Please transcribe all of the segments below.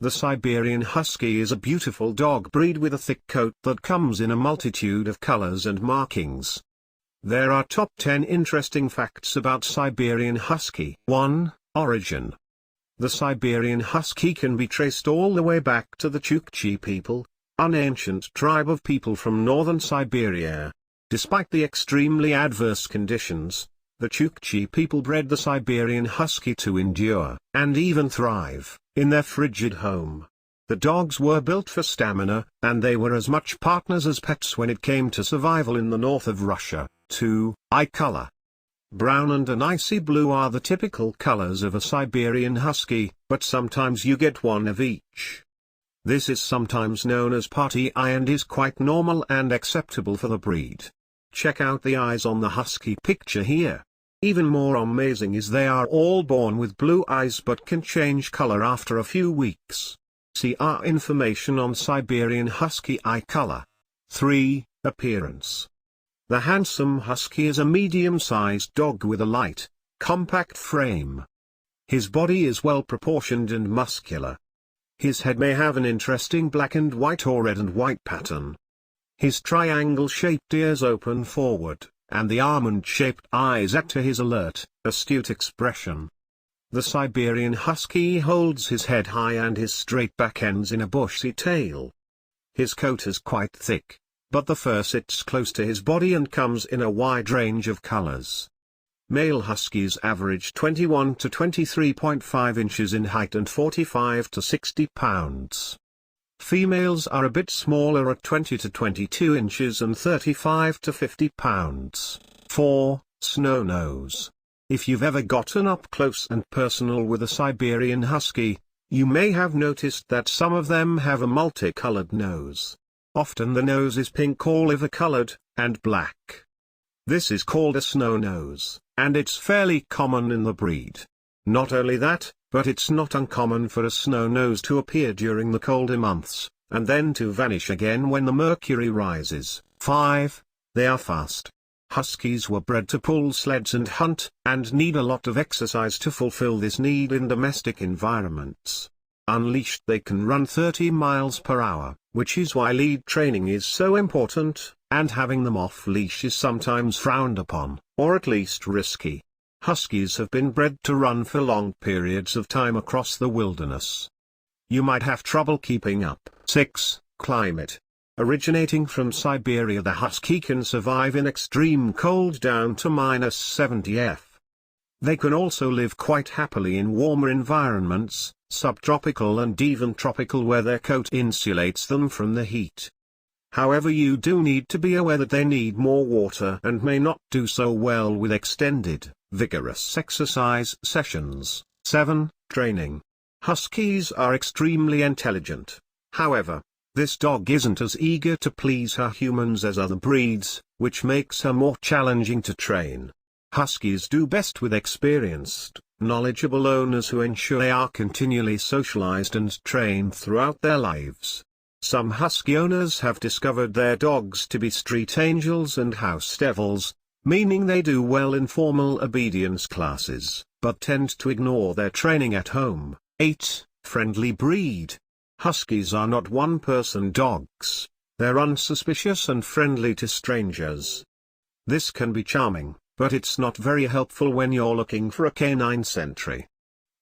The Siberian Husky is a beautiful dog breed with a thick coat that comes in a multitude of colors and markings. There are top 10 interesting facts about Siberian Husky. 1. Origin. The Siberian Husky can be traced all the way back to the Chukchi people, an ancient tribe of people from northern Siberia. Despite the extremely adverse conditions, the Chukchi people bred the Siberian Husky to endure, and even thrive, in their frigid home. The dogs were built for stamina, and they were as much partners as pets when it came to survival in the north of Russia. 2. Eye color. Brown and an icy blue are the typical colors of a Siberian Husky, but sometimes you get one of each. This is sometimes known as party eye and is quite normal and acceptable for the breed. Check out the eyes on the Husky picture here. Even more amazing is they are all born with blue eyes but can change color after a few weeks. See our information on Siberian Husky eye color. 3. Appearance. The handsome Husky is a medium-sized dog with a light, compact frame. His body is well proportioned and muscular. His head may have an interesting black and white or red and white pattern. His triangle-shaped ears open forward, and the almond-shaped eyes add to his alert, astute expression. The Siberian Husky holds his head high and his straight back ends in a bushy tail. His coat is quite thick, but the fur sits close to his body and comes in a wide range of colors. Male Huskies average 21 to 23.5 inches in height and 45 to 60 pounds. Females are a bit smaller at 20 to 22 inches and 35 to 50 pounds. 4. Snow nose. If you've ever gotten up close and personal with a Siberian Husky, you may have noticed that some of them have a multicolored nose. Often the nose is pink or liver-colored, and black. This is called a snow nose, and it's fairly common in the breed. Not only that, but it's not uncommon for a snow nose to appear during the colder months, and then to vanish again when the mercury rises. 5. They are fast. Huskies were bred to pull sleds and hunt, and need a lot of exercise to fulfill this need in domestic environments. Unleashed they can run 30 miles per hour, which is why lead training is so important, and having them off-leash is sometimes frowned upon, or at least risky. Huskies have been bred to run for long periods of time across the wilderness. You might have trouble keeping up. 6. Climate. Originating from Siberia, the Husky can survive in extreme cold down to -70 F. They can also live quite happily in warmer environments, subtropical and even tropical, where their coat insulates them from the heat. However, you do need to be aware that they need more water and may not do so well with extended, vigorous exercise sessions. 7. Training. Huskies are extremely intelligent. However, this dog isn't as eager to please her humans as other breeds, which makes her more challenging to train. Huskies do best with experienced, knowledgeable owners who ensure they are continually socialized and trained throughout their lives. Some Husky owners have discovered their dogs to be street angels and house devils, meaning they do well in formal obedience classes, but tend to ignore their training at home. 8. Friendly breed. Huskies are not one-person dogs. They're unsuspicious and friendly to strangers. This can be charming, but it's not very helpful when you're looking for a canine sentry.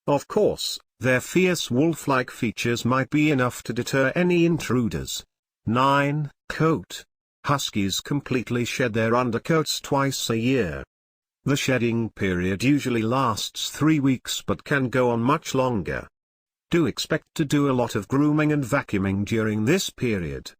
Of course, their fierce wolf-like features might be enough to deter any intruders. 9. Coat. Huskies completely shed their undercoats twice a year. The shedding period usually lasts 3 weeks but can go on much longer. Do expect to do a lot of grooming and vacuuming during this period.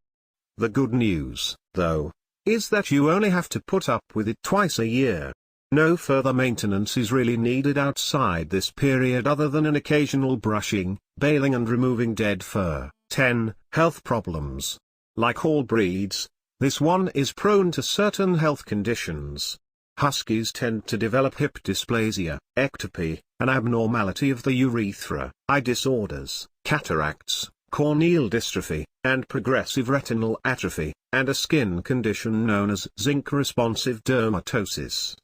The good news, though, is that you only have to put up with it twice a year. No further maintenance is really needed outside this period other than an occasional brushing, baling and removing dead fur. 10. Health problems. Like all breeds, this one is prone to certain health conditions. Huskies tend to develop hip dysplasia, ectopy, an abnormality of the urethra, eye disorders, cataracts, corneal dystrophy, and progressive retinal atrophy, and a skin condition known as zinc-responsive dermatosis.